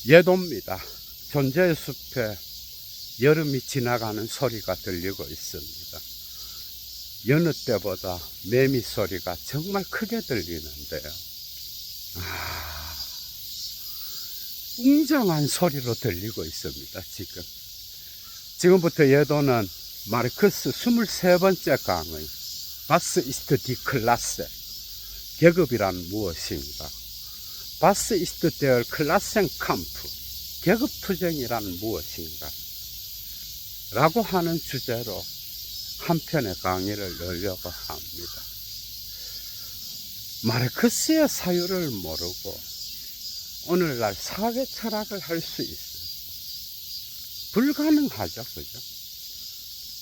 예도입니다. 존재의 숲에 여름이 지나가는 소리가 들리고 있습니다. 여느 때보다 매미 소리가 정말 크게 들리는데요. 웅장한 소리로 들리고 있습니다. 지금부터 예도는 마르크스 23번째 강의 바스 이스트 디 클라세, 계급이란 무엇인가, 바스 이스트 데얼 클라센 캄프, 계급투쟁이란 무엇인가 라고 하는 주제로 한 편의 강의를 열려고 합니다. 마르크스의 사유를 모르고 오늘날 사회 철학을 할 수 있어요. 불가능하죠, 그죠?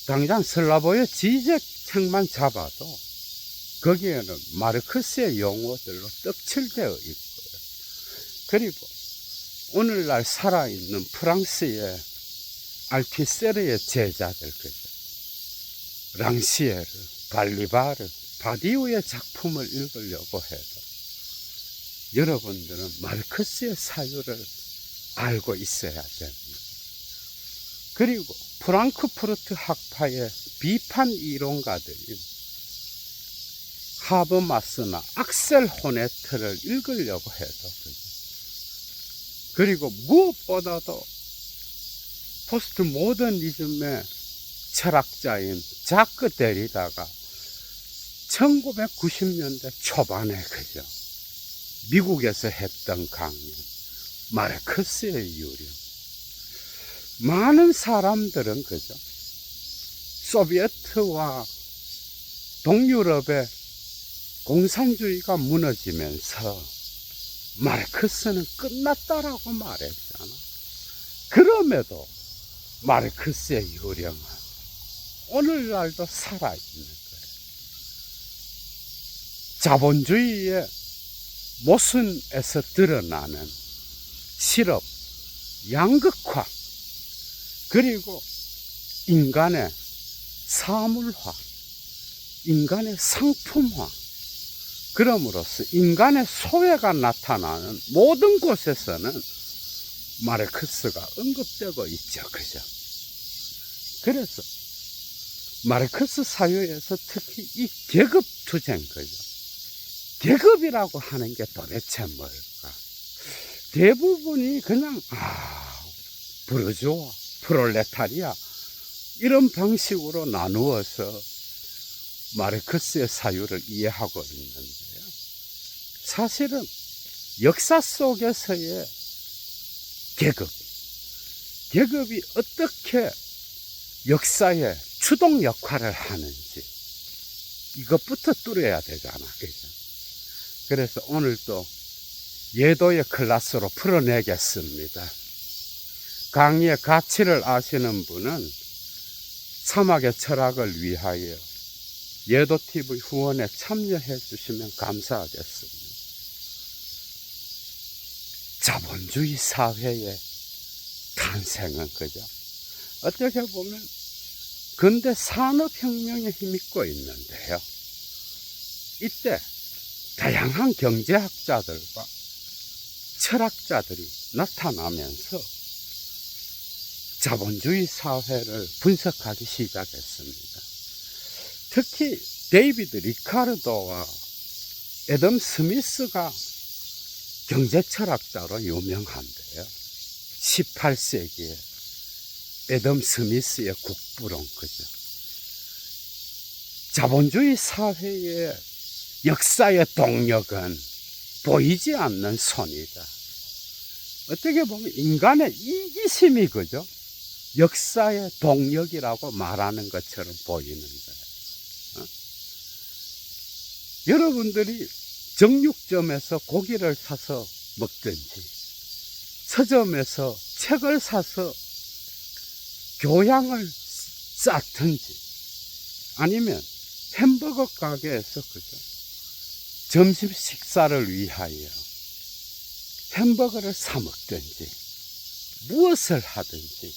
당장 슬라보의 지적책만 잡아도 거기에는 마르크스의 용어들로 떡칠되어 있고요. 그리고 오늘날 살아있는 프랑스의 알티세르의 제자들, 그죠? 랑시에르, 발리바르, 바디우의 작품을 읽으려고 해도 여러분들은 마르크스의 사유를 알고 있어야 됩니다. 그리고 프랑크푸르트 학파의 비판 이론가들인 하버마스나 악셀 호네트를 읽으려고 해도, 그리고 무엇보다도 포스트 모더니즘의 철학자인 자크 데리다가 1990년대 초반에 미국에서 했던 강연, 마르크스의 유령. 많은 사람들은 소비에트와 동유럽의 공산주의가 무너지면서 마르크스는 끝났다라고 말했잖아. 그럼에도 마르크스의 유령은 오늘날도 살아있는 거예요. 자본주의의 모순에서 드러나는 실업, 양극화, 그리고 인간의 사물화, 인간의 상품화, 그럼으로써 인간의 소외가 나타나는 모든 곳에서는 마르크스가 언급되고 있죠. 그죠? 그래서 마르크스 사유에서 특히 이 계급투쟁, 계급이라고 하는 게 도대체 뭘까? 대부분이 그냥 부르주아, 프롤레타리아 이런 방식으로 나누어서 마르크스의 사유를 이해하고 있는데요. 사실은 역사 속에서의 계급이 어떻게 역사의 추동 역할을 하는지 이것부터 뚫어야 되잖아. 그죠? 그래서 오늘도 예도의 클래스로 풀어내겠습니다. 강의의 가치를 아시는 분은 사막의 철학을 위하여 예도TV 후원에 참여해 주시면 감사하겠습니다. 자본주의 사회의 탄생은 어떻게 보면 근대 산업혁명에 힘입고 있는데요. 이때 다양한 경제학자들과 철학자들이 나타나면서 자본주의 사회를 분석하기 시작했습니다. 특히 데이비드 리카르도와 애덤 스미스가 경제철학자로 유명한데요. 18세기에 애덤 스미스의 국부론, 자본주의 사회의 역사의 동력은 보이지 않는 손이다. 어떻게 보면 인간의 이기심이 역사의 동력이라고 말하는 것처럼 보이는 거예요. 여러분들이 정육점에서 고기를 사서 먹든지 서점에서 책을 사서 교양을 쌓든지 아니면 햄버거 가게에서 점심 식사를 위하여 햄버거를 사 먹든지 무엇을 하든지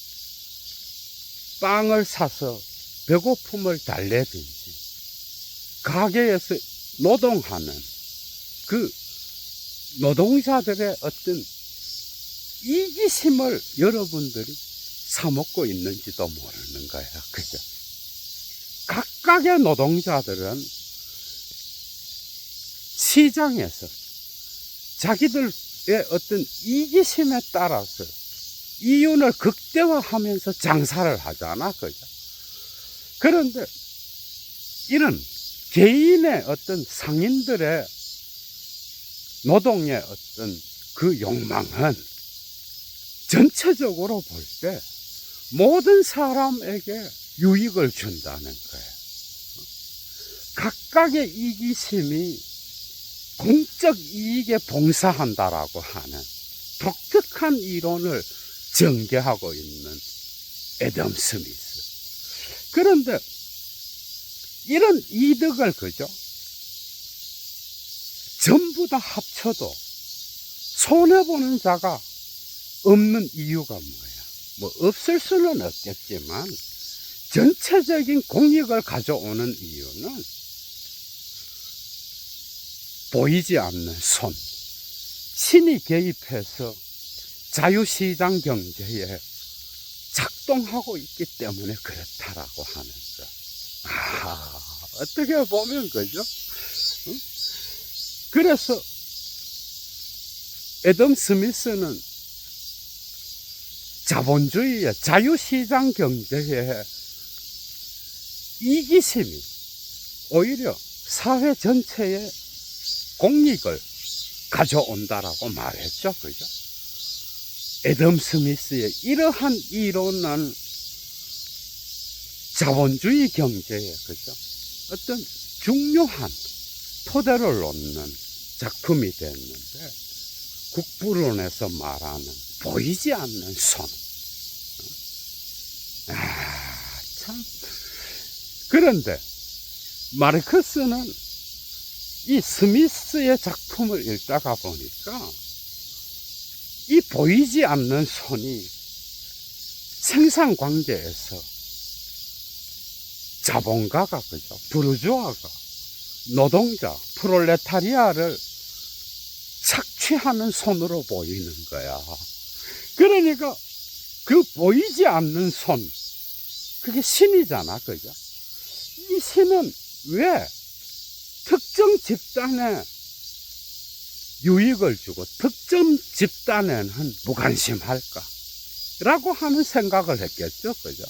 빵을 사서 배고픔을 달래든지 가게에서 노동하는 그 노동자들의 어떤 이기심을 여러분들이 사먹고 있는지도 모르는 거야. 그죠? 각각의 노동자들은 시장에서 자기들의 어떤 이기심에 따라서 이윤을 극대화하면서 장사를 하잖아. 그죠? 그런데 이런 개인의 어떤 상인들의 노동의 어떤 그 욕망은 전체적으로 볼 때 모든 사람에게 유익을 준다는 거예요. 각각의 이기심이 공적 이익에 봉사한다라고 하는 독특한 이론을 전개하고 있는 애덤 스미스. 그런데 이런 이득을 그죠? 전부 다 합쳐도 손해보는 자가 없는 이유가 뭐야? 뭐 없을 수는 없겠지만 전체적인 공익을 가져오는 이유는 보이지 않는 손, 신이 개입해서 자유시장 경제에 작동하고 있기 때문에 그렇다라고 하는 거. 어떻게 보면 그죠? 응? 그래서 애덤 스미스는 자본주의의 자유시장 경제의 이기심이 오히려 사회 전체에 공익을 가져온다라고 말했죠. 그죠? 애덤 스미스의 이러한 이론은 자본주의 경제에 그죠? 어떤 중요한 토대를 놓는 작품이 됐는데, 국부론에서 말하는 보이지 않는 손. 참. 그런데 마르크스는 이 스미스의 작품을 읽다가 보니까 이 보이지 않는 손이 생산 관계에서 자본가가 그죠? 부르주아가 노동자, 프롤레타리아를 착취하는 손으로 보이는 거야. 그러니까 그 보이지 않는 손, 그게 신이잖아. 그죠? 이 신은 왜 특정 집단에 유익을 주고 특정 집단에는 무관심할까? 라고 하는 생각을 했겠죠. 그죠?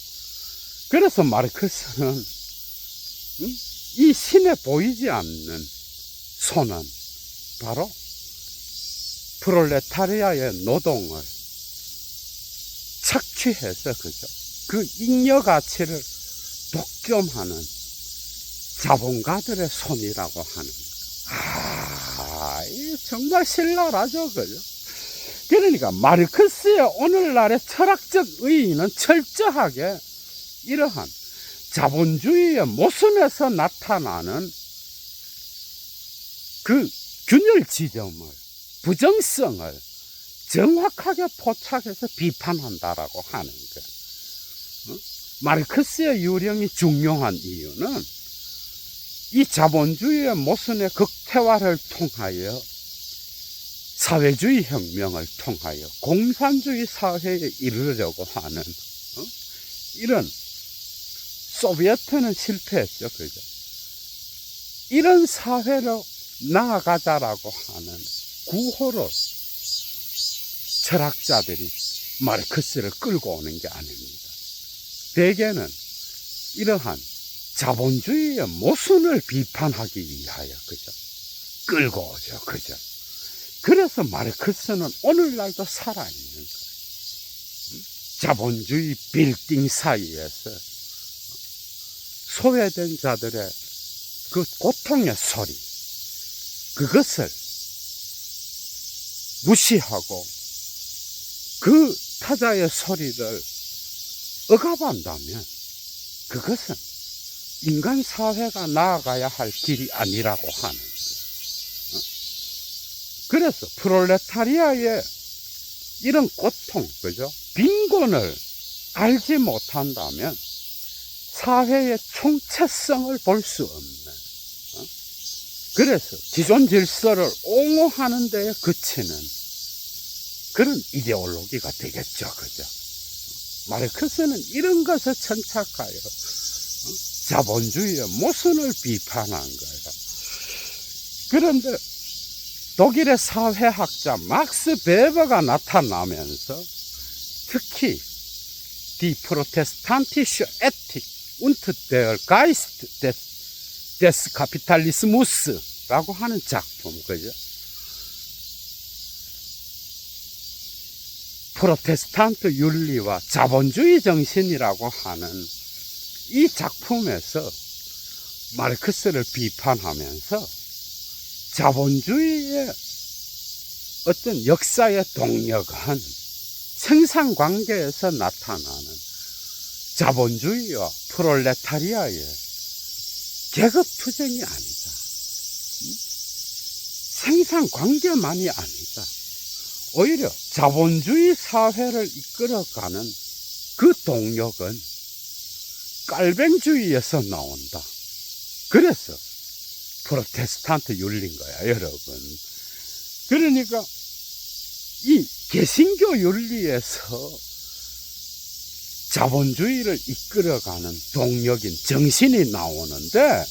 그래서 마르크스는 이 신에 보이지 않는 손은 바로 프롤레타리아의 노동을 착취해서 그죠? 그 잉여 가치를 독점하는 자본가들의 손이라고 하는 거. 이거 정말 신랄하죠, 그죠? 그러니까 마르크스의 오늘날의 철학적 의의는 철저하게 이러한 자본주의의 모순에서 나타나는 그 균열 지점을, 부정성을 정확하게 포착해서 비판한다라고 하는 거예요. 마르크스의 유령이 중요한 이유는 이 자본주의의 모순의 극태화를 통하여 사회주의 혁명을 통하여 공산주의 사회에 이르려고 하는 이런, 소비에트는 실패했죠. 그죠? 이런 사회로 나아가자라고 하는 구호로 철학자들이 마르크스를 끌고 오는 게 아닙니다. 대개는 이러한 자본주의의 모순을 비판하기 위하여, 그죠? 끌고 오죠. 그죠? 그래서 마르크스는 오늘날도 살아있는 거예요. 자본주의 빌딩 사이에서 소외된 자들의 그 고통의 소리, 그것을 무시하고 그 타자의 소리를 억압한다면 그것은 인간 사회가 나아가야 할 길이 아니라고 하는 거예요. 그래서 프롤레타리아의 이런 고통, 그죠? 빈곤을 알지 못한다면 사회의 총체성을 볼 수 없는, 그래서 기존 질서를 옹호하는 데에 그치는 그런 이데올로기가 되겠죠. 그죠? 마르크스는 이런 것을 천착하여 자본주의의 모순을 비판한 거예요. 그런데 독일의 사회학자 막스 베버가 나타나면서 특히 Die protestantische Ethik und der Geist des Kapitalismus라고 하는 작품, 그죠? 프로테스탄트 윤리와 자본주의 정신이라고 하는 이 작품에서 마르크스를 비판하면서 자본주의의 어떤 역사의 동력은 생산관계에서 나타나는 자본주의와 프롤레타리아의 계급투쟁이 아니다. 생산관계만이 아니다. 오히려 자본주의 사회를 이끌어가는 그 동력은 깔뱅주의에서 나온다. 그래서 프로테스탄트 윤리인 거야, 여러분. 그러니까 이 개신교 윤리에서 자본주의를 이끌어가는 동력인 정신이 나오는데,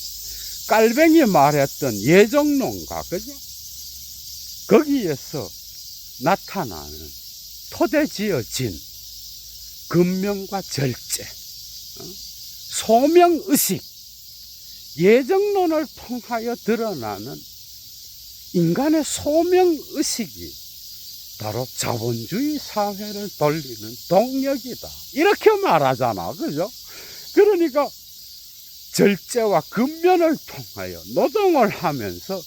깔뱅이 말했던 예정론가, 그죠? 거기에서 나타나는 토대지어진 근명과 절제, 소명의식, 예정론을 통하여 드러나는 인간의 소명의식이 바로 자본주의 사회를 돌리는 동력이다. 이렇게 말하잖아. 그죠? 그러니까 절제와 근면을 통하여 노동을 하면서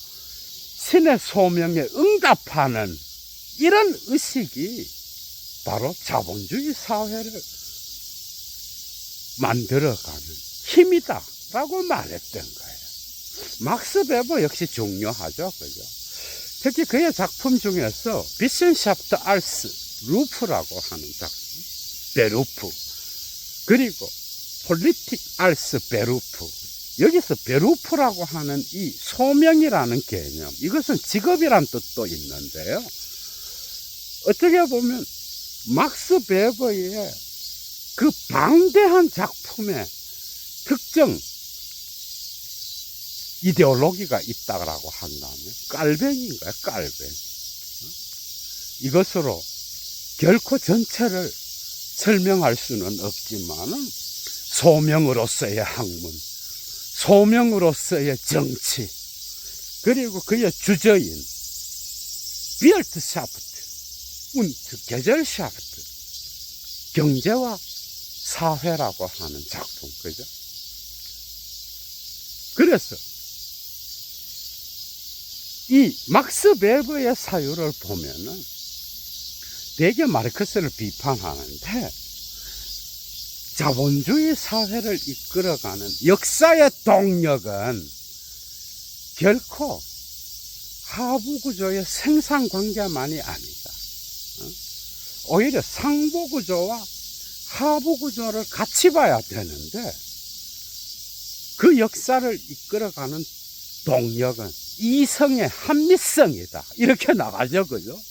신의 소명에 응답하는 이런 의식이 바로 자본주의 사회를 만들어가는 힘이다 라고 말했던 거예요. 막스 베버 역시 중요하죠. 그죠? 특히 그의 작품 중에서 비센샤프트 알스 루프라고 하는 작품, 베루프, 그리고 폴리틱 알스 베루프, 여기서 베루프라고 하는 이 소명이라는 개념, 이것은 직업이란 뜻도 있는데요, 어떻게 보면 막스 베버의 그 방대한 작품의 특정 이데올로기가 있다고 한다면 깔뱅인 거야, 깔뱅. 이것으로 결코 전체를 설명할 수는 없지만은 소명으로서의 학문, 소명으로서의 정치, 그리고 그의 주저인 비얼트샤프트, 운트, 게젤샤프트, 경제와 사회라고 하는 작품, 그죠? 그래서 이 막스 베버의 사유를 보면은 대개 마르크스를 비판하는데, 자본주의 사회를 이끌어가는 역사의 동력은 결코 하부구조의 생산관계만이 아니다. 오히려 상부구조와 하부구조를 같이 봐야 되는데, 그 역사를 이끌어가는 동력은 이성의 합리성이다. 이렇게 나가죠. 그죠?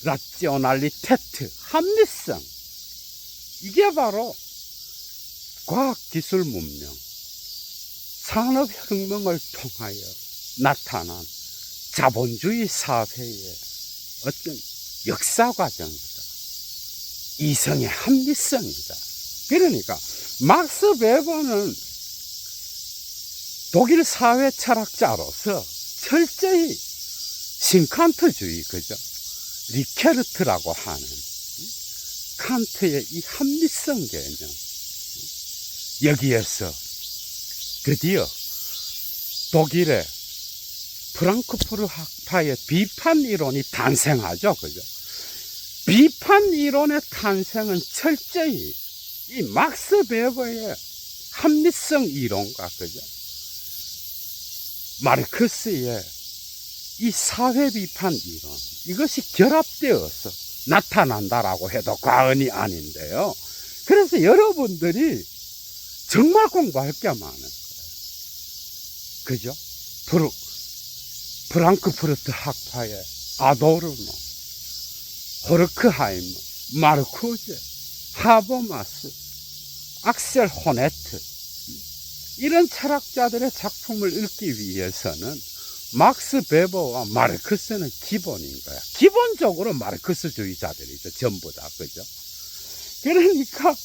라ці오날리테트, 합리성. 이게 바로 과학기술 문명, 산업혁명을 통하여 나타난 자본주의 사회의 어떤 역사과정이다. 이성의 합리성이다. 그러니까 막스 베버는 독일 사회 철학자로서 철저히 신칸트주의, 그죠? 리케르트라고 하는 칸트의 이 합리성 개념, 여기에서 드디어 독일의 프랑크푸르트 학파의 비판 이론이 탄생하죠. 그죠? 비판 이론의 탄생은 철저히 이 막스 베버의 합리성 이론과, 그죠? 마르크스의 이 사회 비판 이론, 이것이 결합되어서 나타난다라고 해도 과언이 아닌데요. 그래서 여러분들이 정말 공부할 게 많은 거예요. 그죠? 프랑크푸르트 학파의 아도르노, 호르크하이머, 마르쿠제, 하버마스, 악셀 호네트, 이런 철학자들의 작품을 읽기 위해서는 막스 베버와 마르크스는 기본인 거야. 기본적으로 마르크스주의자들이죠. 전부 다. 그죠? 그러니까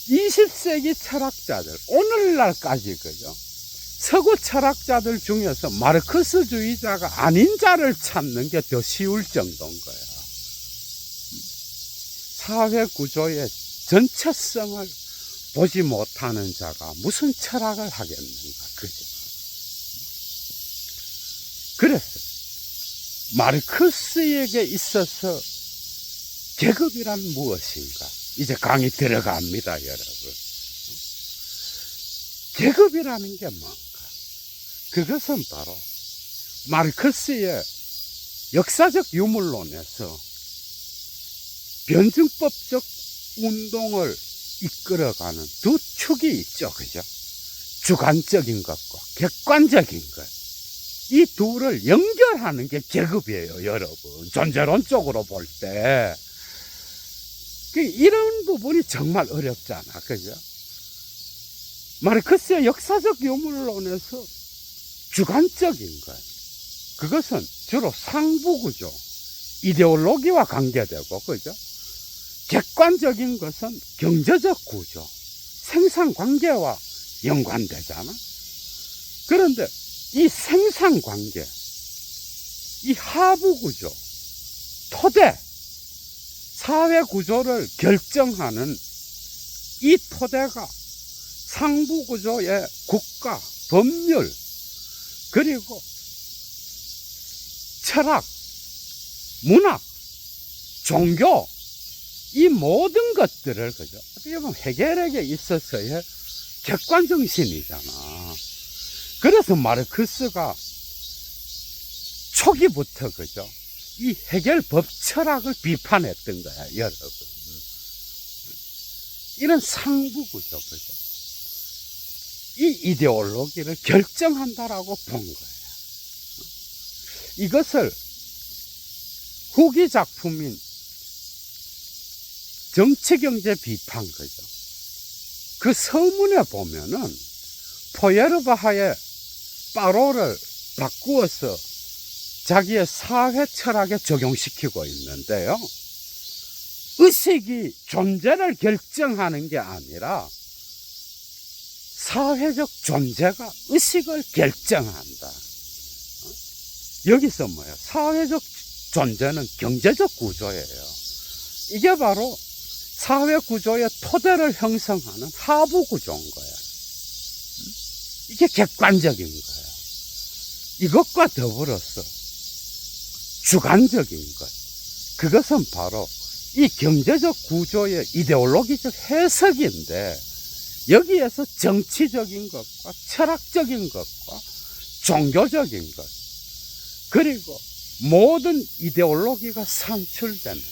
20세기 철학자들, 오늘날까지, 그죠? 서구 철학자들 중에서 마르크스주의자가 아닌 자를 찾는 게 더 쉬울 정도인 거야. 사회 구조의 전체성을 보지 못하는 자가 무슨 철학을 하겠는가. 그죠? 그래서 마르크스에게 있어서 계급이란 무엇인가? 이제 강의 들어갑니다, 여러분. 계급이라는 게 뭔가? 그것은 바로 마르크스의 역사적 유물론에서 변증법적 운동을 이끌어가는 두 축이 있죠. 그죠? 주관적인 것과 객관적인 것. 이 둘을 연결하는 게 계급이에요, 여러분. 존재론적으로 볼 때. 이런 부분이 정말 어렵잖아. 그죠? 마르크스의 역사적 유물론에서 주관적인 것. 그것은 주로 상부구조, 이데올로기와 관계되고, 그죠? 객관적인 것은 경제적 구조, 생산관계와 연관되잖아. 그런데 이 생산관계, 이 하부구조, 토대, 사회구조를 결정하는 이 토대가 상부구조의 국가, 법률, 그리고 철학, 문학, 종교, 이 모든 것들을, 그죠? 어떻게 보면 헤겔에게 있어서의 객관정신이잖아. 그래서 마르크스가 초기부터, 그죠? 이 헤겔 법철학을 비판했던 거야, 여러분. 이런 상부구조, 그죠? 이 이데올로기를 결정한다라고 본 거예요. 이것을 후기 작품인 정치경제 비판, 그죠? 그 서문에 보면은 포예르바하의 파로를 바꾸어서 자기의 사회 철학에 적용시키고 있는데요. 의식이 존재를 결정하는 게 아니라 사회적 존재가 의식을 결정한다. 여기서 뭐예요? 사회적 존재는 경제적 구조예요. 이게 바로 사회 구조의 토대를 형성하는 하부 구조인 거예요. 이게 객관적인 거예요. 이것과 더불어서 주관적인 것, 그것은 바로 이 경제적 구조의 이데올로기적 해석인데, 여기에서 정치적인 것과 철학적인 것과 종교적인 것, 그리고 모든 이데올로기가 산출되는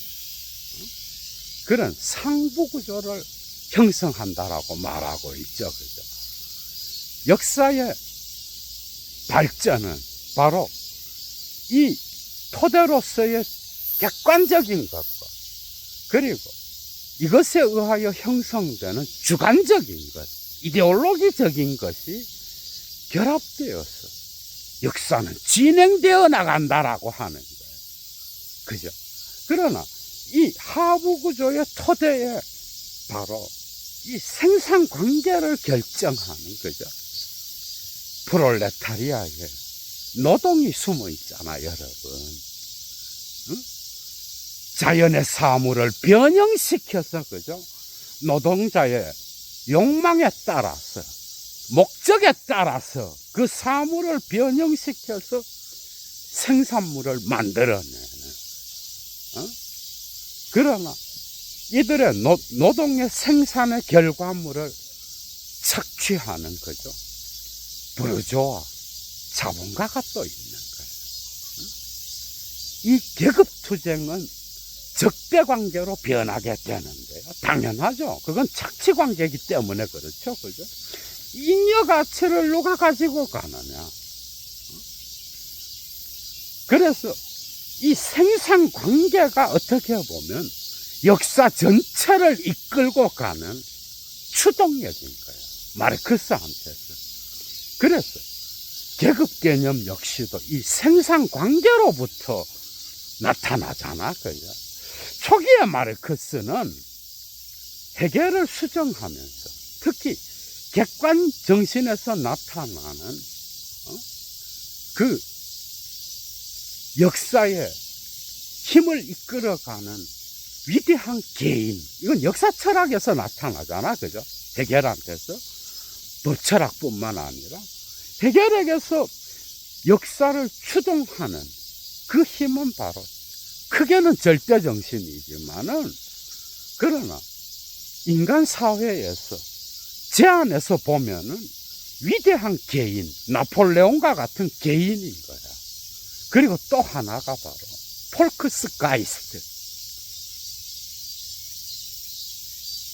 그런 상부구조를 형성한다라고 말하고 있죠. 그죠? 역사의 발전은 바로 이 토대로서의 객관적인 것과, 그리고 이것에 의하여 형성되는 주관적인 것, 이데올로기적인 것이 결합되어서 역사는 진행되어 나간다라고 하는 거예요. 그죠? 그러나 이 하부구조의 토대에 바로 이 생산 관계를 결정하는, 그죠? 프롤레타리아의 노동이 숨어 있잖아, 여러분. 응? 자연의 사물을 변형시켜서, 그죠? 노동자의 욕망에 따라서, 목적에 따라서 그 사물을 변형시켜서 생산물을 만들어내는. 그러나 이들의 노동의 생산의 결과물을 착취하는, 거죠. 부르주아 자본가가 또 있는 거예요. 이 계급투쟁은 적대관계로 변하게 되는데요. 당연하죠. 그건 착취관계이기 때문에 그렇죠. 그죠? 잉여 가치를 누가 가지고 가느냐. 그래서 이 생산 관계가 어떻게 보면 역사 전체를 이끌고 가는 추동력인 거예요. 마르크스한테서. 그래서 계급 개념 역시도 이 생산 관계로부터 나타나잖아. 그죠? 초기에 마르크스는 해겔을 수정하면서 특히 객관 정신에서 나타나는 그 역사의 힘을 이끌어가는 위대한 개인, 이건 역사 철학에서 나타나잖아. 그죠? 해겔한테서. 도철학뿐만 아니라 해겔에게서 역사를 추동하는 그 힘은 바로 크게는 절대정신이지만은 그러나 인간 사회에서 제 안에서 보면은 위대한 개인, 나폴레옹과 같은 개인인 거야. 그리고 또 하나가 바로 폴크스가이스트,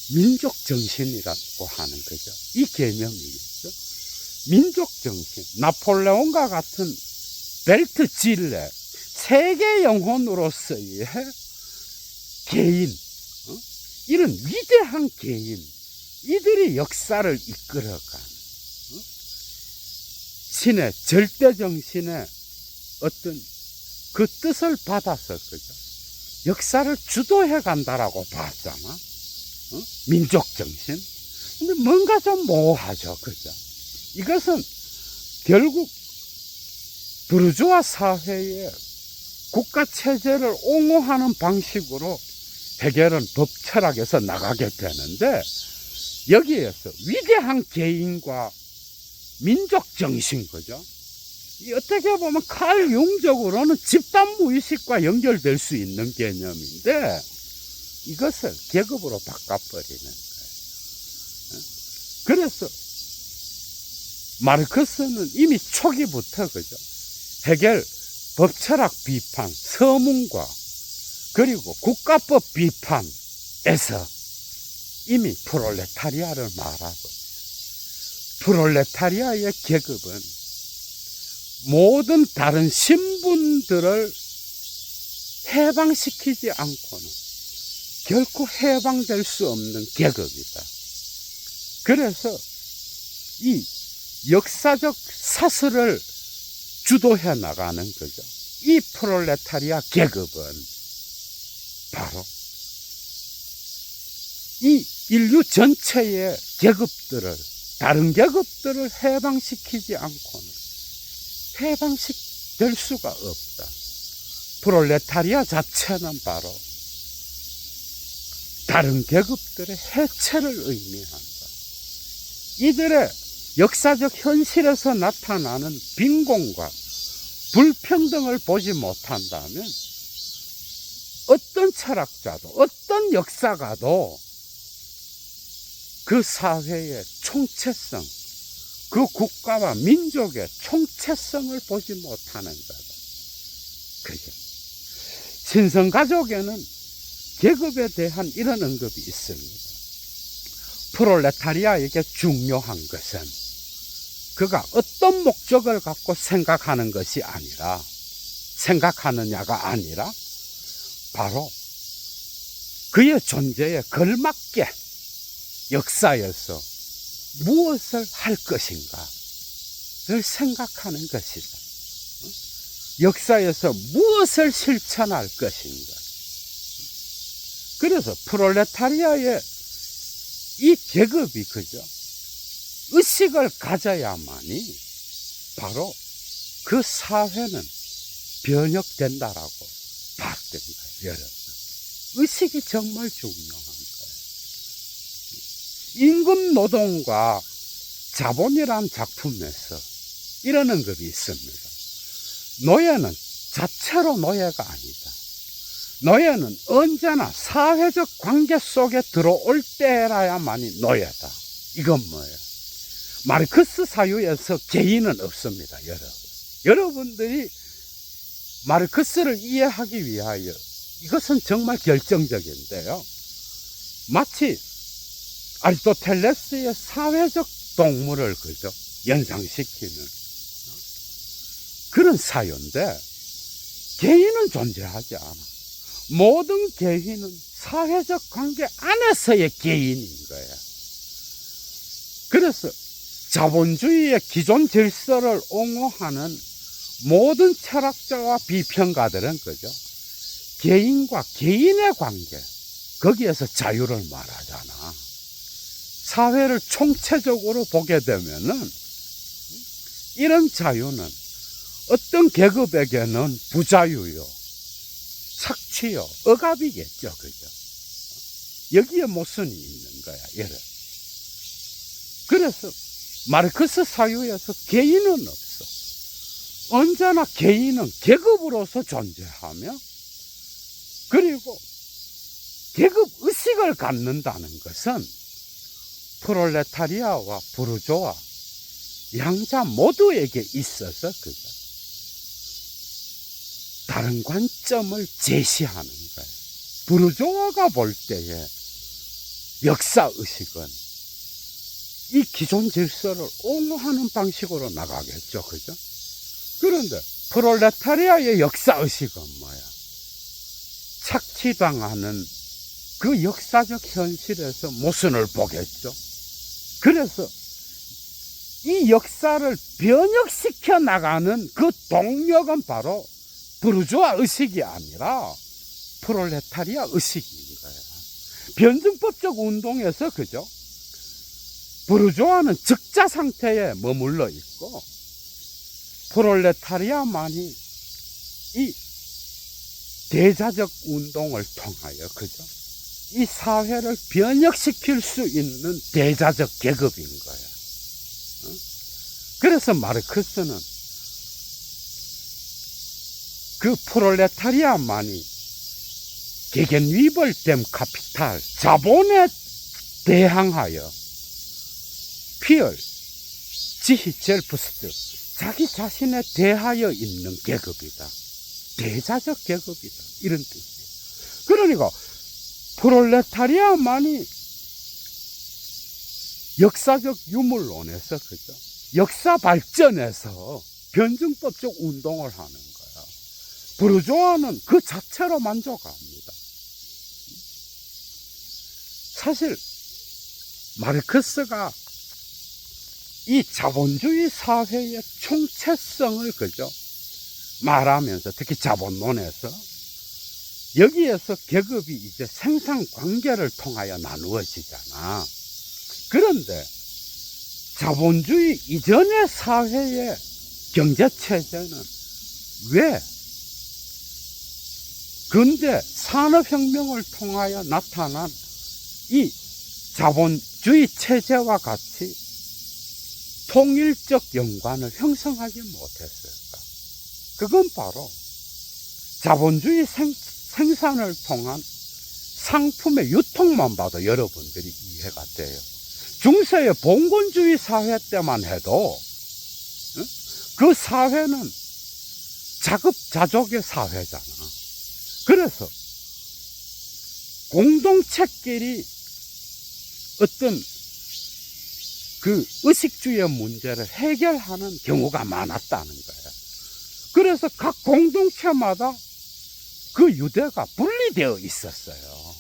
민족 정신이라고 하는 거죠. 이 개념이겠죠. 민족 정신, 나폴레옹과 같은 벨트 질레, 세계 영혼으로서의 개인, 이런 위대한 개인, 이들이 역사를 이끌어가는 신의 절대정신의 어떤 그 뜻을 받아서 그죠? 역사를 주도해 간다라고 봤잖아. 민족정신. 근데 뭔가 좀 모호하죠. 그죠? 이것은 결국 부르주아 사회의 국가체제를 옹호하는 방식으로 해겔은 법철학에서 나가게 되는데, 여기에서 위대한 개인과 민족정신, 그죠? 이 어떻게 보면 칼 융적으로는 집단무의식과 연결될 수 있는 개념인데, 이것을 계급으로 바꿔버리는 거예요. 그래서 마르크스는 이미 초기부터, 그죠? 해겔 법철학 비판, 서문과 그리고 국가법 비판에서 이미 프롤레타리아를 말하고 있어요. 프롤레타리아의 계급은 모든 다른 신분들을 해방시키지 않고는 결코 해방될 수 없는 계급이다. 그래서 이 역사적 사슬을 주도해 나가는 거죠. 이 프롤레타리아 계급은 바로 이 인류 전체의 계급들을, 다른 계급들을 해방시키지 않고는 해방될 수가 없다. 프롤레타리아 자체는 바로 다른 계급들의 해체를 의미한다. 이들의 역사적 현실에서 나타나는 빈곤과 불평등을 보지 못한다면 어떤 철학자도, 어떤 역사가도 그 사회의 총체성, 그 국가와 민족의 총체성을 보지 못하는 거다. 그죠? 신성가족에는 계급에 대한 이런 언급이 있습니다. 프롤레타리아에게 중요한 것은 그가 어떤 목적을 갖고 생각하느냐가 아니라 바로 그의 존재에 걸맞게 역사에서 무엇을 할 것인가를 생각하는 것이다. 역사에서 무엇을 실천할 것인가. 그래서 프롤레타리아의 이 계급이, 그죠? 의식을 가져야만이 바로 그 사회는 변혁된다라고 봤던 거예요, 여러분. 의식이 정말 중요한 거예요. 임금 노동과 자본이란 작품에서 이런 언급이 있습니다. 노예는 자체로 노예가 아니다. 노예는 언제나 사회적 관계 속에 들어올 때라야만이 노예다. 이건 뭐예요? 마르크스 사유에서 개인은 없습니다, 여러분. 여러분들이 마르크스를 이해하기 위하여 이것은 정말 결정적인데요. 마치 아리스토텔레스의 사회적 동물을, 그죠? 연상시키는 그런 사유인데, 개인은 존재하지 않아. 모든 개인은 사회적 관계 안에서의 개인인 거야. 그래서 자본주의의 기존 질서를 옹호하는 모든 철학자와 비평가들은 그죠? 개인과 개인의 관계, 거기에서 자유를 말하잖아. 사회를 총체적으로 보게 되면은 이런 자유는 어떤 계급에게는 부자유요, 착취요, 억압이겠죠, 그죠? 여기에 모순이 있는 거야, 얘를. 그래서 마르크스 사유에서 개인은 없어. 언제나 개인은 계급으로서 존재하며, 그리고 계급 의식을 갖는다는 것은 프롤레타리아와 부르조아, 양자 모두에게 있어서 그죠? 다른 관점을 제시하는 거예요. 부르조아가 볼 때의 역사의식은 이 기존 질서를 옹호하는 방식으로 나가겠죠. 그죠? 그런데 프롤레타리아의 역사의식은 뭐야? 착취당하는 그 역사적 현실에서 모순을 보겠죠. 그래서 이 역사를 변혁시켜 나가는 그 동력은 바로 부르주아 의식이 아니라 프롤레타리아 의식인 거예요. 변증법적 운동에서 그죠? 부르주아는 적자 상태에 머물러 있고 프롤레타리아만이 이 대자적 운동을 통하여 그죠? 이 사회를 변혁시킬 수 있는 대자적 계급인 거예요. 그래서 마르크스는 그 프롤레타리아만이 게겐위벌됨 카피탈, 자본에 대항하여 피얼, 지히 젤프스트, 자기 자신에 대하여 있는 계급이다. 대자적 계급이다. 이런 뜻이에요. 그러니까 프롤레타리아만이 역사적 유물론에서 그죠? 역사 발전에서 변증법적 운동을 하는 거야. 부르주아는 그 자체로 만족합니다. 사실 마르크스가 이 자본주의 사회의 총체성을 그죠? 말하면서 특히 자본론에서 여기에서 계급이 이제 생산 관계를 통하여 나누어지잖아. 그런데 자본주의 이전의 사회의 경제체제는 왜 근대 산업혁명을 통하여 나타난 이 자본주의 체제와 같이 통일적 연관을 형성하지 못했을까? 그건 바로 자본주의 생산을 통한 상품의 유통만 봐도 여러분들이 이해가 돼요. 중세의 봉건주의 사회 때만 해도 그 사회는 자급자족의 사회잖아. 그래서 공동체끼리 어떤 그 의식주의 문제를 해결하는 경우가 많았다는 거예요. 그래서 각 공동체마다 그 유대가 분리되어 있었어요.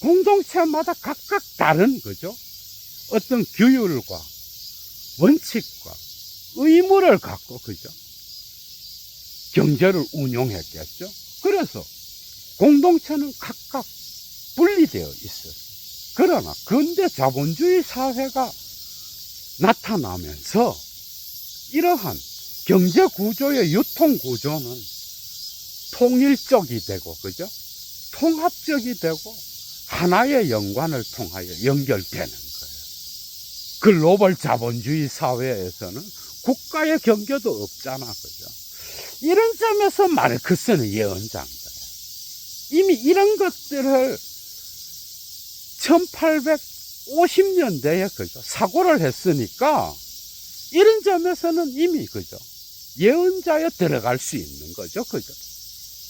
공동체마다 각각 다른 거죠. 어떤 규율과 원칙과 의무를 갖고 그죠? 경제를 운용했겠죠. 그래서 공동체는 각각 분리되어 있어요. 그러나 근대 자본주의 사회가 나타나면서 이러한 경제 구조의 유통 구조는 통일적이 되고 그죠? 통합적이 되고 하나의 연관을 통하여 연결되는 거예요. 글로벌 자본주의 사회에서는 국가의 경계도 없잖아, 그죠? 이런 점에서 마르크스는 예언자인 거예요. 이미 이런 것들을 1850년대에 그죠? 사고를 했으니까 이런 점에서는 이미 그죠? 예언자에 들어갈 수 있는 거죠, 그죠?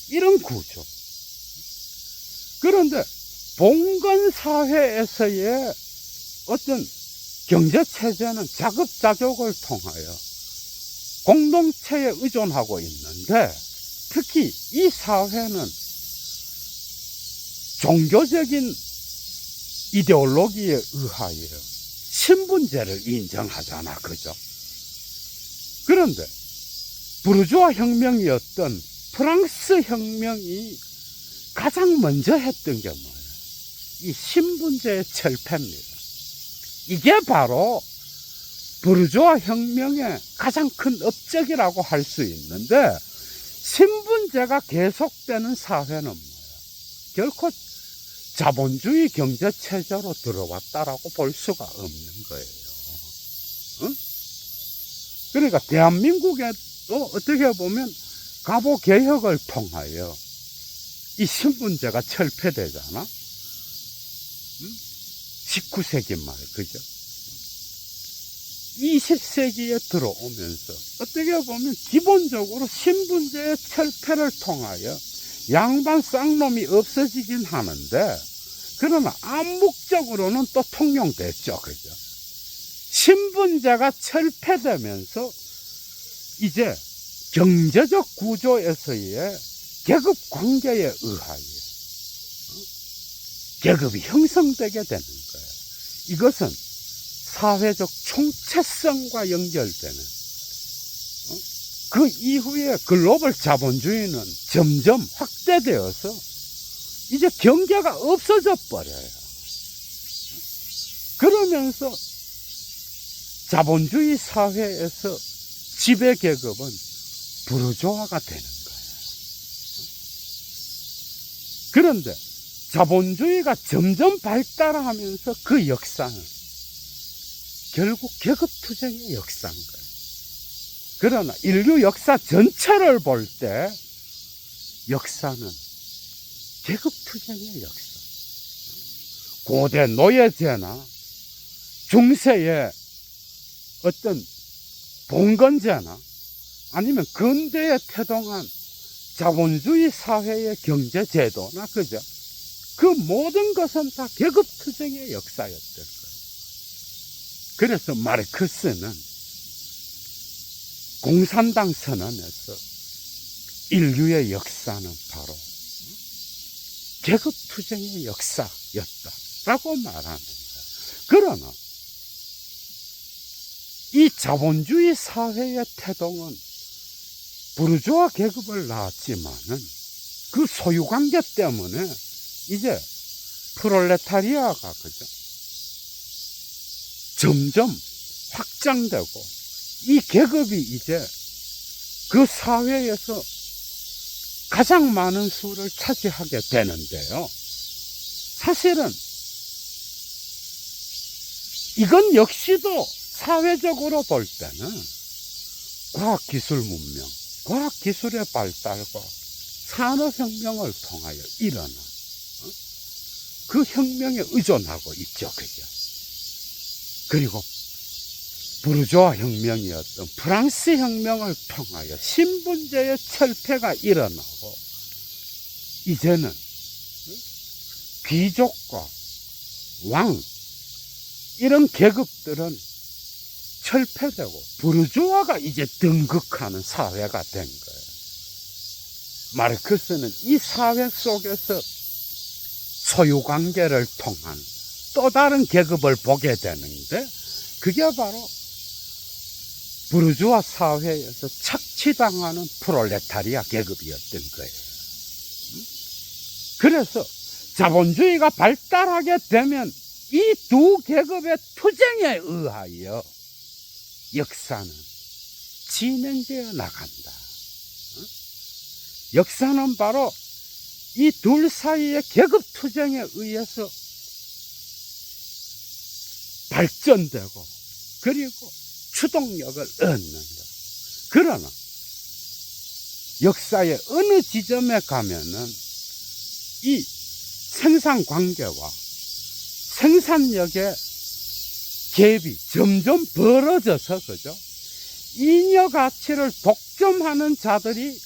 이런 구조. 그런데 봉건 사회에서의 어떤 경제 체제는 자급자족을 통하여 공동체에 의존하고 있는데 특히 이 사회는 종교적인 이데올로기에 의하여 신분제를 인정하잖아, 그죠? 그런데 부르주아 혁명이었던 프랑스 혁명이 가장 먼저 했던 게 뭐예요? 이 신분제의 철폐입니다. 이게 바로 부르주아 혁명의 가장 큰 업적이라고 할 수 있는데, 신분제가 계속되는 사회는 뭐예요? 결코 자본주의 경제체제로 들어왔다라고 볼 수가 없는 거예요. 응? 그러니까 대한민국에도 어떻게 보면 갑오개혁을 통하여 이 신분제가 철폐되잖아. 19세기 말, 그죠? 20세기에 들어오면서 어떻게 보면 기본적으로 신분제의 철폐를 통하여 양반 쌍놈이 없어지긴 하는데, 그러나 암묵적으로는 또 통용됐죠, 그죠? 신분제가 철폐되면서 이제 경제적 구조에서의 계급 관계에 의하여 계급이 형성되게 되는 거예요. 이것은 사회적 총체성과 연결되는, 그 이후에 글로벌 자본주의는 점점 확대되어서 이제 경계가 없어져 버려요. 그러면서 자본주의 사회에서 지배계급은 부르주아가 되는 거예요. 그런데 자본주의가 점점 발달하면서 그 역사는 결국 계급투쟁의 역사인 거예요. 그러나 인류 역사 전체를 볼 때 역사는 계급투쟁의 역사. 고대 노예제나 중세의 어떤 봉건제나 아니면 근대에 태동한 자본주의 사회의 경제제도나, 그죠? 그 모든 것은 다 계급투쟁의 역사였던 거예요. 그래서 마르크스는 공산당 선언에서 인류의 역사는 바로 계급투쟁의 역사였다라고 말합니다. 그러나 이 자본주의 사회의 태동은 부르주아 계급을 낳았지만은 그 소유관계 때문에 이제 프롤레타리아가, 그죠? 점점 확장되고 이 계급이 이제 그 사회에서 가장 많은 수를 차지하게 되는데요. 사실은 이건 역시도 사회적으로 볼 때는 과학기술 문명, 과학기술의 발달과 산업혁명을 통하여 일어난 그 혁명에 의존하고 있죠, 그죠? 그리고 부르주아 혁명이었던 프랑스 혁명을 통하여 신분제의 철폐가 일어나고 이제는 귀족과 왕 이런 계급들은 철폐되고 부르주아가 이제 등극하는 사회가 된 거예요. 마르크스는 이 사회 속에서 소유관계를 통한 또 다른 계급을 보게 되는데, 그게 바로 부르주아 사회에서 착취당하는 프롤레타리아 계급이었던 거예요. 그래서 자본주의가 발달하게 되면 이 두 계급의 투쟁에 의하여 역사는 진행되어 나간다. 역사는 바로 이 둘 사이의 계급 투쟁에 의해서 발전되고 그리고 추동력을 얻는다. 그러나 역사의 어느 지점에 가면은 이 생산 관계와 생산력의 갭이 점점 벌어져서, 그죠? 잉여 가치를 독점하는 자들이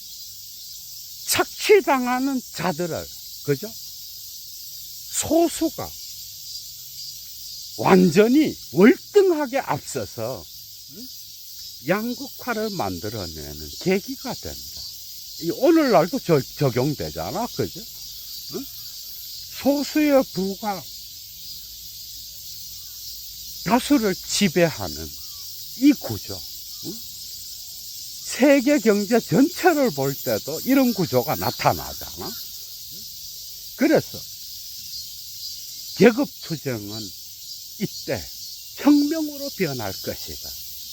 착취당하는 자들을, 그죠? 소수가 완전히 월등하게 앞서서 양극화를 만들어내는 계기가 된다. 이 오늘날도 적용되잖아. 그죠? 응? 소수의 부가 다수를 지배하는 이 구조. 응? 세계 경제 전체를 볼 때도 이런 구조가 나타나잖아. 그래서 계급투쟁은 이때 혁명으로 변할 것이다.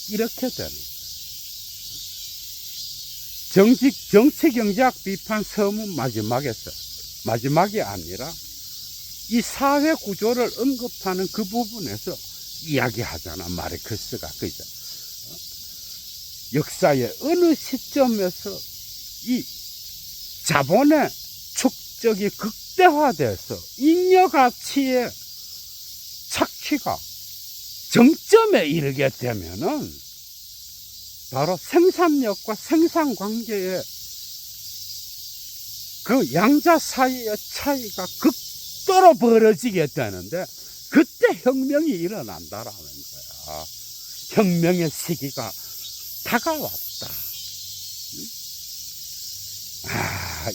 이렇게 되는 거예요. 정치경제학 비판 서문 마지막이 아니라 이 사회 구조를 언급하는 그 부분에서 이야기하잖아, 마르크스가. 그죠? 역사의 어느 시점에서 이 자본의 축적이 극대화돼서 잉여가치의 착취가 정점에 이르게 되면은 바로 생산력과 생산관계의 그 양자 사이의 차이가 극도로 벌어지게 되는데 그때 혁명이 일어난다라는 거야. 혁명의 시기가 다가왔다.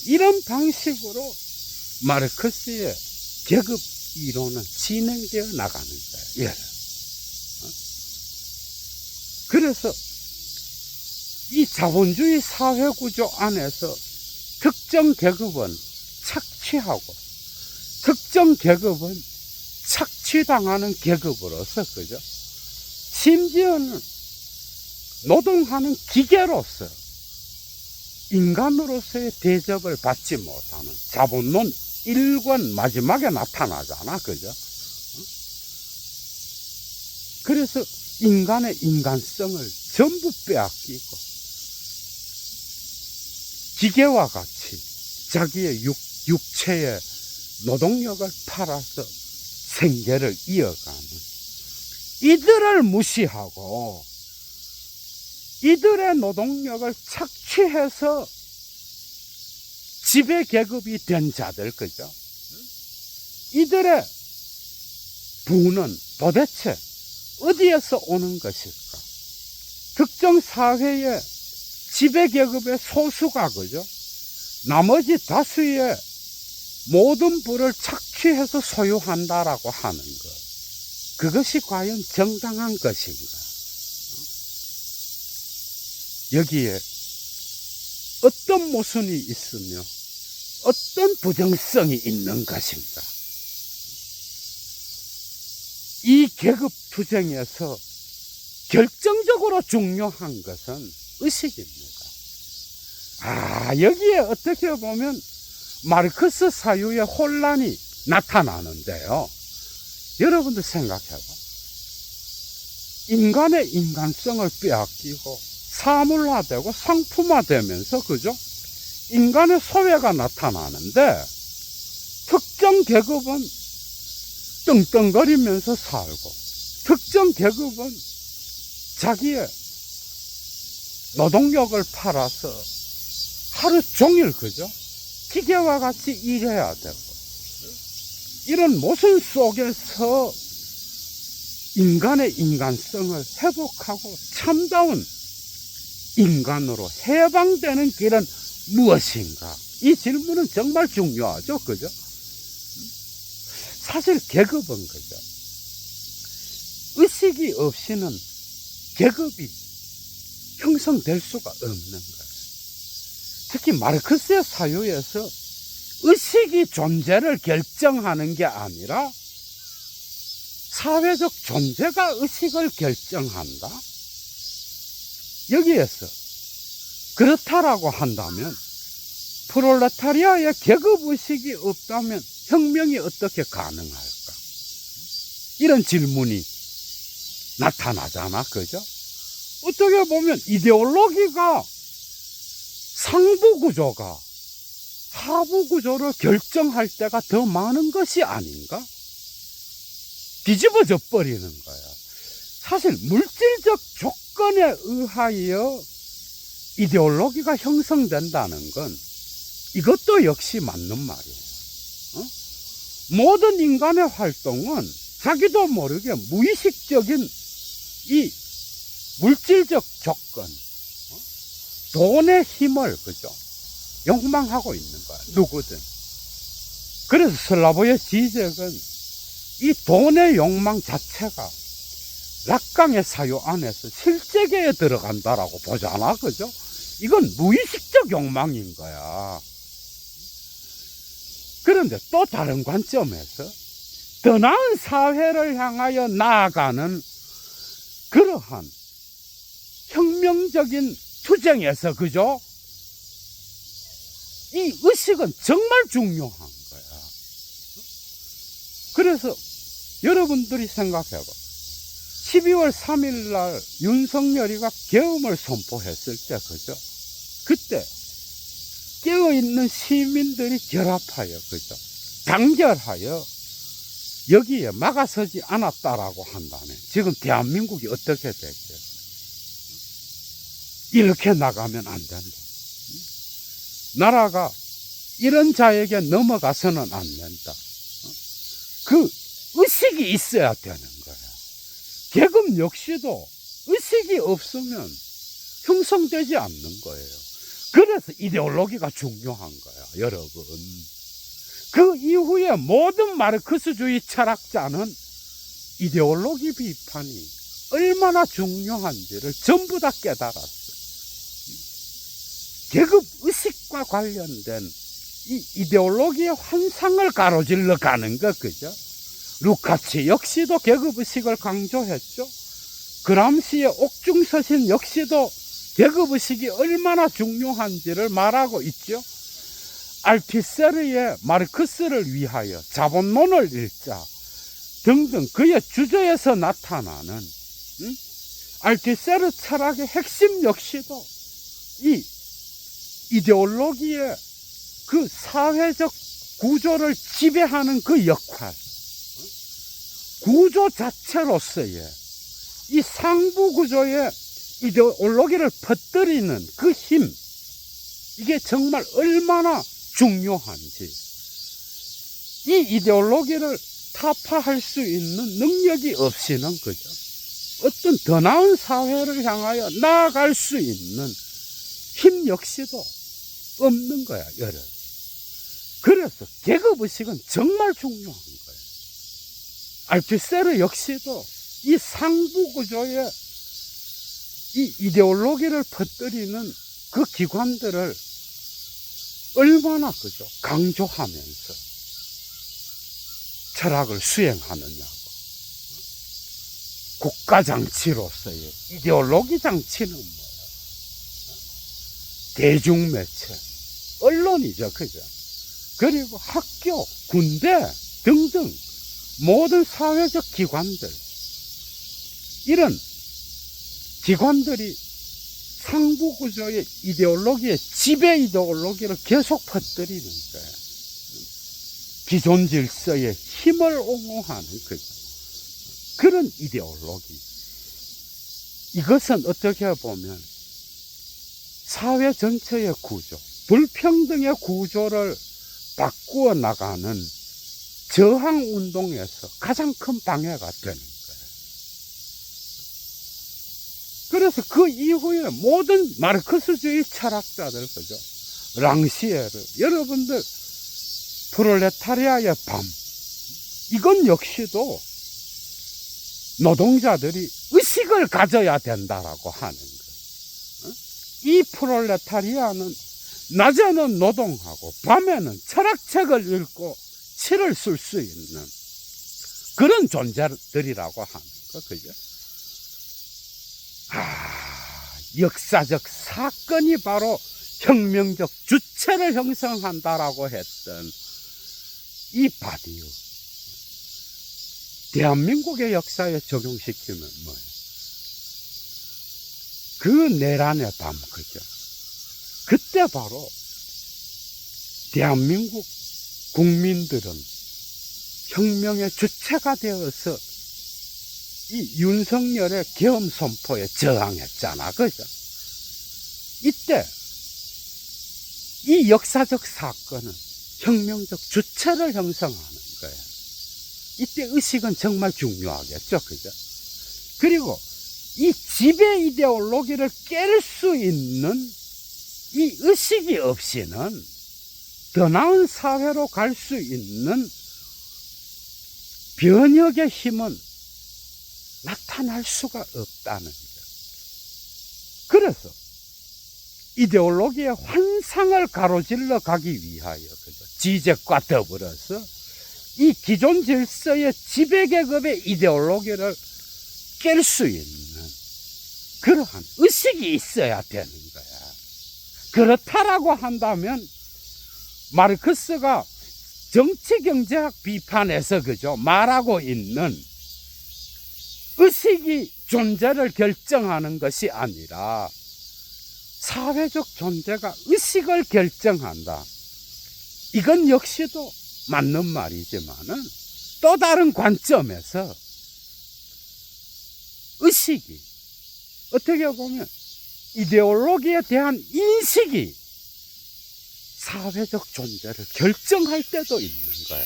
이런 방식으로 마르크스의 계급 이론은 진행되어 나가는 거예요. 예. 그래서 이 자본주의 사회구조 안에서 특정 계급은 착취하고 특정 계급은 착취당하는 계급으로서, 그죠? 심지어는 노동하는 기계로서 인간으로서의 대접을 받지 못하는 자본론 1권 마지막에 나타나잖아. 그죠? 그래서 인간의 인간성을 전부 빼앗기고 기계와 같이 자기의 육체의 노동력을 팔아서 생계를 이어가는 이들을 무시하고 이들의 노동력을 착취해서 지배계급이 된 자들, 그죠? 이들의 부는 도대체 어디에서 오는 것일까? 특정 사회의 지배계급의 소수가, 그죠? 나머지 다수의 모든 부를 착취해서 소유한다라고 하는 것. 그것이 과연 정당한 것인가? 여기에 어떤 모순이 있으며 어떤 부정성이 있는 것인가? 이 계급투쟁에서 결정적으로 중요한 것은 의식입니다. 여기에 어떻게 보면 마르크스 사유의 혼란이 나타나는데요. 여러분들 생각해봐. 인간의 인간성을 빼앗기고 사물화되고 상품화되면서, 그죠? 인간의 소외가 나타나는데 특정 계급은 떵떵거리면서 살고 특정 계급은 자기의 노동력을 팔아서 하루 종일, 그죠? 기계와 같이 일해야 되고 이런 모순 속에서 인간의 인간성을 회복하고 참다운 인간으로 해방되는 길은 무엇인가? 이 질문은 정말 중요하죠. 그죠? 사실 계급은, 그죠? 의식이 없이는 계급이 형성될 수가 없는 거예요. 특히 마르크스의 사유에서 의식이 존재를 결정하는 게 아니라 사회적 존재가 의식을 결정한다. 여기에서 그렇다라고 한다면 프롤레타리아의 계급의식이 없다면 혁명이 어떻게 가능할까? 이런 질문이 나타나잖아. 그죠? 어떻게 보면 이데올로기가 상부 구조가 하부 구조를 결정할 때가 더 많은 것이 아닌가? 뒤집어져 버리는 거야. 사실 물질적 조건에 의하여 이데올로기가 형성된다는 건 이것도 역시 맞는 말이에요. 모든 인간의 활동은 자기도 모르게 무의식적인 이 물질적 조건, 돈의 힘을, 그죠? 욕망하고 있는 거야. 누구든. 그래서 슬라브의 지적은 이 돈의 욕망 자체가 락강의 사유 안에서 실제계에 들어간다라고 보잖아. 그죠? 이건 무의식적 욕망인 거야. 그런데 또 다른 관점에서 더 나은 사회를 향하여 나아가는 그러한 혁명적인 투쟁에서, 그죠? 이 의식은 정말 중요한 거야. 그래서 여러분들이 생각해봐. 12월 3일 날 윤석열이가 계엄을 선포했을 때, 그죠? 그때 깨어있는 시민들이 결합하여, 그죠? 단결하여 여기에 막아서지 않았다라고 한다면 지금 대한민국이 어떻게 될게요? 이렇게 나가면 안 된다. 나라가 이런 자에게 넘어가서는 안 된다. 그 의식이 있어야 되는 거야. 계급 역시도 의식이 없으면 형성되지 않는 거예요. 그래서 이데올로기가 중요한 거야, 여러분. 그 이후에 모든 마르크스주의 철학자는 이데올로기 비판이 얼마나 중요한지를 전부 다 깨달았어. 계급 의식과 관련된 이 이데올로기의 환상을 가로질러 가는 것, 그죠? 루카치 역시도 계급 의식을 강조했죠. 그람시의 옥중서신 역시도 계급 의식이 얼마나 중요한지를 말하고 있죠. 알티세르의 마르크스를 위하여 자본론을 읽자 등등 그의 주저에서 나타나는 알티세르 철학의 핵심 역시도 이 이데올로기의 그 사회적 구조를 지배하는 그 역할, 구조 자체로서의 이 상부 구조의 이데올로기를 퍼뜨리는 그 힘, 이게 정말 얼마나 중요한지, 이 이데올로기를 타파할 수 있는 능력이 없이는, 그죠? 어떤 더 나은 사회를 향하여 나아갈 수 있는 힘 역시도 없는 거야, 여러분. 그래서 계급의식은 정말 중요한 거예요. 알투세르 역시도 이 상부구조의 이 이데올로기를 퍼뜨리는 그 기관들을 얼마나, 그죠? 강조하면서 철학을 수행하느냐고. 국가장치로서의 이데올로기 장치는 뭐야? 대중매체, 언론이죠, 그죠? 그리고 학교, 군대 등등 모든 사회적 기관들, 이런 기관들이 상부구조의 이데올로기의 지배 이데올로기를 계속 퍼뜨리는 거예요. 기존 질서의 힘을 옹호하는 그런 이데올로기. 이것은 어떻게 보면 사회 전체의 구조, 불평등의 구조를 바꾸어 나가는 저항 운동에서 가장 큰 방해가 되는 거예요. 그래서 그 이후에 모든 마르크스주의 철학자들, 그죠? 랑시에르, 여러분들 프롤레타리아의 밤, 이건 역시도 노동자들이 의식을 가져야 된다라고 하는 거예요. 이 프롤레타리아는 낮에는 노동하고 밤에는 철학책을 읽고 시를 쓸 수 있는 그런 존재들이라고 하는 거, 그죠? 역사적 사건이 바로 혁명적 주체를 형성한다라고 했던 이 바디우, 대한민국의 역사에 적용시키면 뭐예요? 그 내란의 밤, 그죠? 그때 바로 대한민국 국민들은 혁명의 주체가 되어서 이 윤석열의 계엄 선포에 저항했잖아, 그죠? 이때 이 역사적 사건은 혁명적 주체를 형성하는 거예요. 이때 의식은 정말 중요하겠죠, 그죠? 그리고 이 지배 이데올로기를 깰 수 있는 이 의식이 없이는 더 나은 사회로 갈 수 있는 변혁의 힘은 나타날 수가 없다는 거예요. 그래서 이데올로기의 환상을 가로질러 가기 위하여, 그죠? 지적과 더불어서 이 기존 질서의 지배계급의 이데올로기를 깰 수 있는 그러한 의식이 있어야 되는 거야. 그렇다라고 한다면 마르크스가 정치경제학 비판에서, 그죠, 말하고 있는 의식이 존재를 결정하는 것이 아니라 사회적 존재가 의식을 결정한다. 이건 역시도 맞는 말이지만은 또 다른 관점에서 의식이 어떻게 보면 이데올로기에 대한 인식이 사회적 존재를 결정할 때도 있는 거야.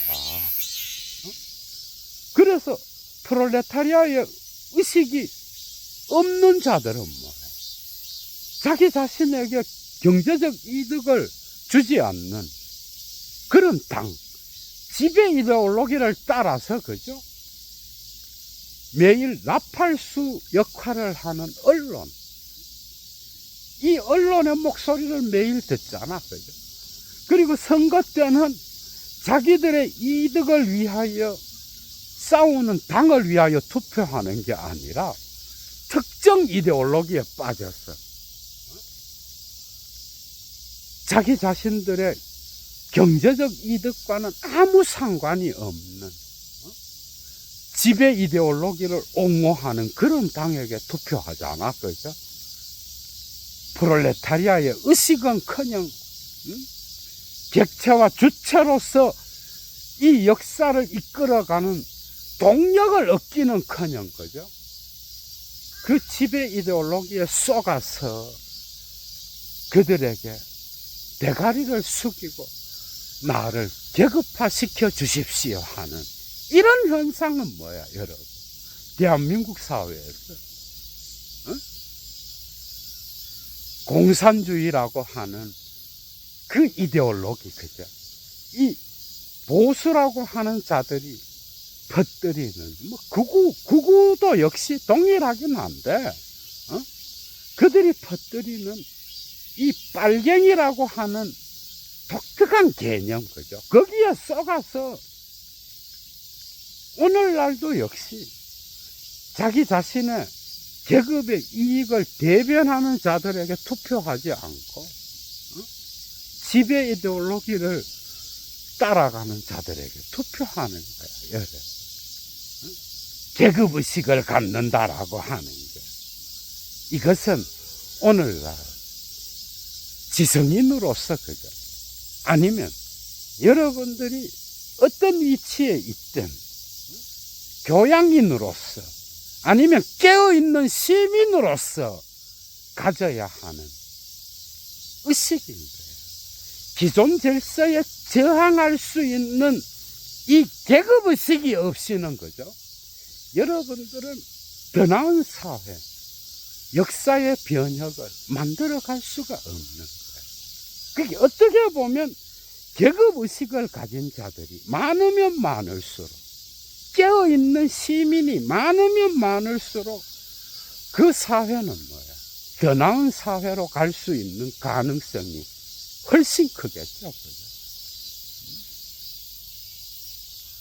그래서 프롤레타리아의 의식이 없는 자들은 뭐야? 자기 자신에게 경제적 이득을 주지 않는 그런 당, 지배 이데올로기를 따라서, 그죠? 매일 나팔수 역할을 하는 언론, 이 언론의 목소리를 매일 듣잖아, 그죠? 그리고 선거 때는 자기들의 이득을 위하여 싸우는 당을 위하여 투표하는 게 아니라 특정 이데올로기에 빠져서 자기 자신들의 경제적 이득과는 아무 상관이 없는 지배 이데올로기를 옹호하는 그런 당에게 투표하잖아, 그죠? 프롤레타리아의 의식은커녕 객체와 주체로서 이 역사를 이끌어가는 동력을 얻기는커녕, 그죠? 그 지배 이데올로기에 쏘가서 그들에게 대가리를 숙이고 나를 계급화시켜 주십시오 하는 이런 현상은 뭐야, 여러분? 대한민국 사회에서 공산주의라고 하는 그 이데올로기, 그죠? 이 보수라고 하는 자들이 퍼뜨리는, 뭐, 구구도 역시 동일하긴 한데, 그들이 퍼뜨리는 이 빨갱이라고 하는 독특한 개념, 그죠? 거기에 쏘가서 오늘날도 역시 자기 자신의 계급의 이익을 대변하는 자들에게 투표하지 않고 지배 이데올로기를 따라가는 자들에게 투표하는 거야, 여러분. 계급의식을 갖는다라고 하는 게, 이것은 오늘날 지성인으로서, 그죠? 아니면 여러분들이 어떤 위치에 있든 교양인으로서 아니면 깨어있는 시민으로서 가져야 하는 의식인 거예요. 기존 질서에 저항할 수 있는 이 계급의식이 없이는, 그죠? 여러분들은 더 나은 사회, 역사의 변혁을 만들어갈 수가 없는 거예요. 그게 어떻게 보면 계급의식을 가진 자들이 많으면 많을수록, 깨어있는 시민이 많으면 많을수록 그 사회는 뭐야? 더 나은 사회로 갈 수 있는 가능성이 훨씬 크겠죠.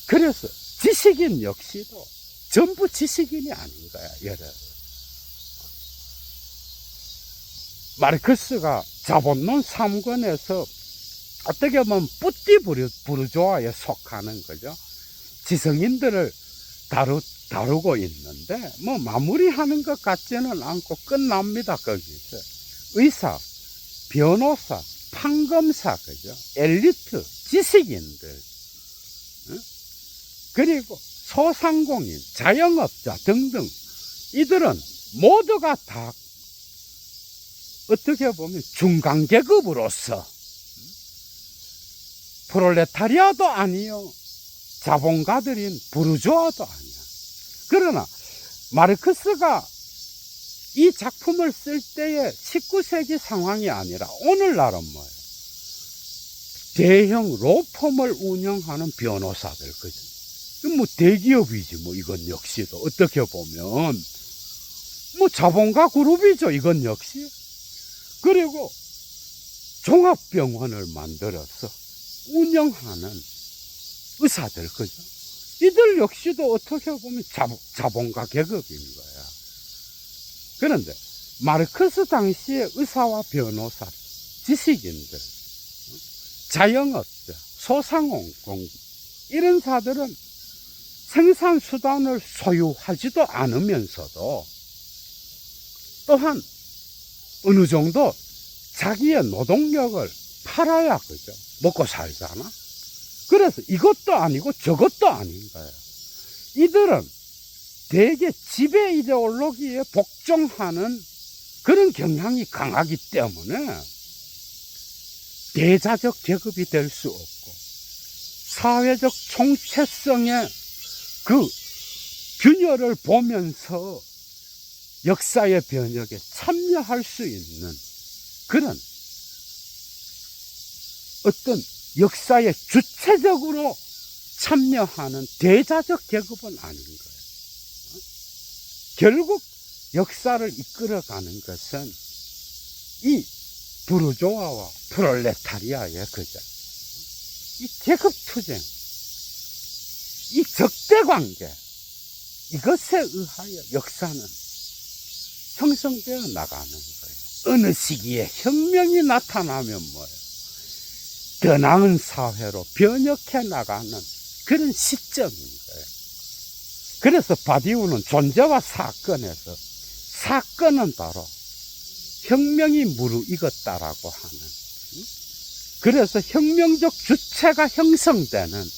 그래서 지식인 역시도 전부 지식인이 아닌 거야, 여러분. 마르크스가 자본론 3권에서 어떻게 보면 뿌띠 부르조아에 속하는, 거죠, 지성인들을 다루고 있는데, 뭐 마무리하는 것 같지는 않고 끝납니다. 거기서 의사, 변호사, 판검사, 그죠, 엘리트, 지식인들, 그리고 소상공인, 자영업자 등등, 이들은 모두가 다 어떻게 보면 중간계급으로서 프롤레타리아도 아니요, 자본가들인 부르주아도 아니야. 그러나 마르크스가 이 작품을 쓸 때의 19세기 상황이 아니라 오늘날은 뭐예요? 대형 로펌을 운영하는 변호사들, 그죠? 뭐 대기업이지, 뭐 이건 역시도 어떻게 보면 뭐 자본가 그룹이죠, 이건 역시. 그리고 종합병원을 만들어서 운영하는 의사들, 그죠? 이들 역시도 어떻게 보면 자본가 계급인 거야. 그런데 마르크스 당시의 의사와 변호사, 지식인들, 자영업자, 소상공인 이런 사들은 생산수단을 소유하지도 않으면서도 또한 어느 정도 자기의 노동력을 팔아야, 그죠? 먹고 살잖아. 그래서 이것도 아니고 저것도 아닌 거야. 이들은 대개 지배 이데올로기에 복종하는 그런 경향이 강하기 때문에 대자적 계급이 될 수 없고 사회적 총체성의 그 균열을 보면서 역사의 변혁에 참여할 수 있는 그런 어떤 역사에 주체적으로 참여하는 대자적 계급은 아닌 거예요. 결국 역사를 이끌어가는 것은 이 부르조아와 프롤레타리아의 그죠? 이 계급투쟁, 이 적대관계, 이것에 의하여 역사는 형성되어 나가는 거예요. 어느 시기에 혁명이 나타나면 뭐예요? 더 나은 사회로 변혁해 나가는 그런 시점인 거예요. 그래서 바디우는 존재와 사건에서 사건은 바로 혁명이 무르익었다라고 하는, 그래서 혁명적 주체가 형성되는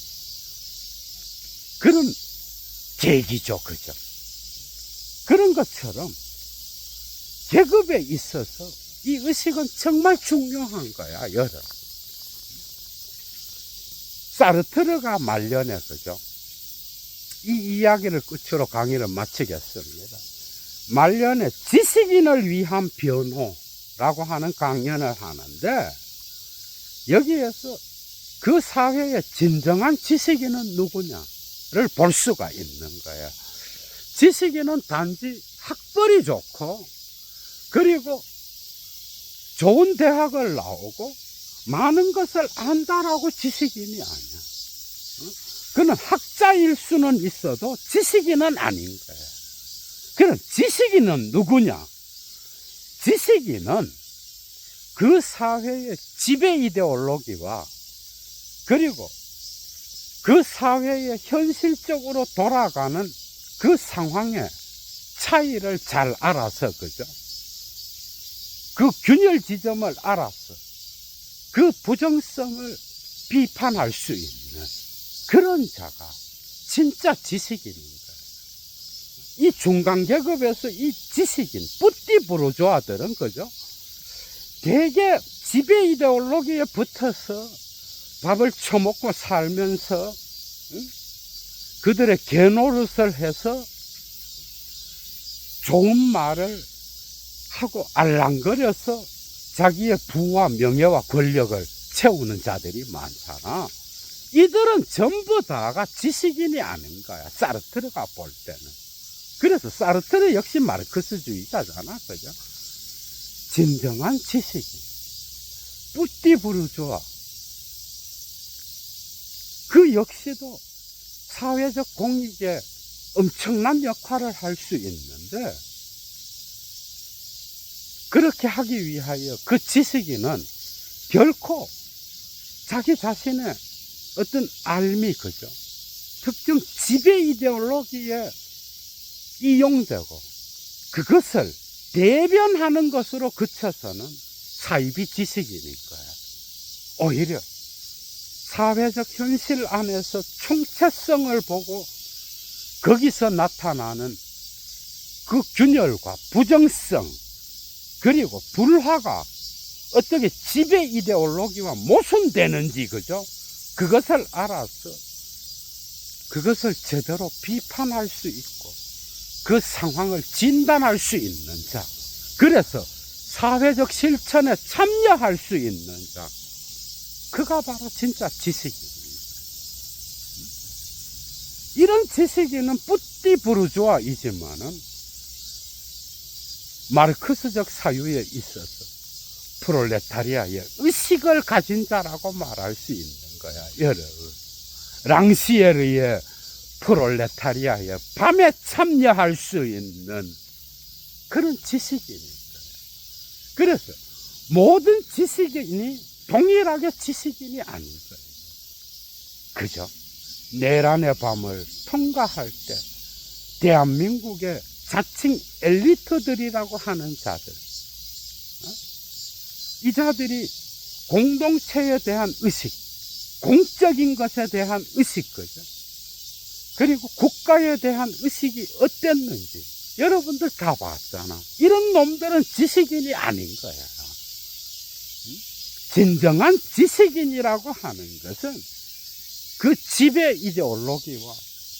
그런 계기죠, 그죠? 그런 것처럼 계급에 있어서 이 의식은 정말 중요한 거야, 여러분. 사르트르가 말년에, 그죠? 이 이야기를 끝으로 강의를 마치겠습니다. 말년에 지식인을 위한 변호라고 하는 강연을 하는데, 여기에서 그 사회의 진정한 지식인은 누구냐를 볼 수가 있는 거예요. 지식인은 단지 학벌이 좋고, 그리고 좋은 대학을 나오고, 많은 것을 안다라고 지식인이 아니야. 그는 학자일 수는 있어도 지식인은 아닌 거예요. 그럼 지식인은 누구냐? 지식인은 그 사회의 지배 이데올로기와 그리고 그 사회에 현실적으로 돌아가는 그 상황의 차이를 잘 알아서, 그죠? 그 균열 지점을 알아서 그 부정성을 비판할 수 있는 그런 자가 진짜 지식인인 거예요. 이 중간계급에서 이 지식인, 뿌띠 부르주아들은, 그죠? 대개 지배 이데올로기에 붙어서 밥을 처먹고 살면서 그들의 개노릇을 해서 좋은 말을 하고 알랑거려서 자기의 부와 명예와 권력을 채우는 자들이 많잖아. 이들은 전부 다가 지식인이 아닌 거야, 사르트르가 볼 때는. 그래서 사르트르 역시 마르크스주의자잖아, 그죠? 진정한 지식인, 뿌띠 부르주아, 그 역시도 사회적 공익에 엄청난 역할을 할 수 있는데, 그렇게 하기 위하여 그 지식인은 결코 자기 자신의 어떤 알미, 그죠? 특정 지배 이데올로기에 이용되고 그것을 대변하는 것으로 그쳐서는 사이비 지식인일 거야. 오히려 사회적 현실 안에서 총체성을 보고 거기서 나타나는 그 균열과 부정성 그리고 불화가 어떻게 지배 이데올로기와 모순되는지, 그죠? 그것을 알아서 그것을 제대로 비판할 수 있고 그 상황을 진단할 수 있는 자. 그래서 사회적 실천에 참여할 수 있는 자. 그가 바로 진짜 지식인입니다. 이런 지식인은 뿌띠 부르주아이지만은 마르크스적 사유에 있어서 프롤레타리아의 의식을 가진 자라고 말할 수 있는 거야, 여러분. 랑시에르의 프롤레타리아의 밤에 참여할 수 있는 그런 지식인인 거야. 그래서 모든 지식인이 동일하게 지식인이 아닌 거예요. 그죠? 내란의 밤을 통과할 때 대한민국의 자칭 엘리트들이라고 하는 자들, 이 자들이 공동체에 대한 의식, 공적인 것에 대한 의식, 그죠? 그리고 국가에 대한 의식이 어땠는지 여러분들 다 봤잖아. 이런 놈들은 지식인이 아닌 거야. 진정한 지식인이라고 하는 것은 그 지배 이데올로기와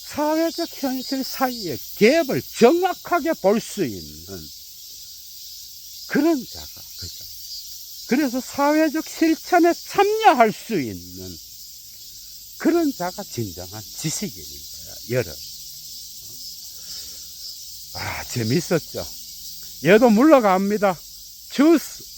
사회적 현실 사이의 갭을 정확하게 볼 수 있는 그런 자가, 그죠? 그래서 사회적 실천에 참여할 수 있는 그런 자가 진정한 지식인인 거야, 여러분. 재밌었죠? 얘도 물러갑니다. 주스!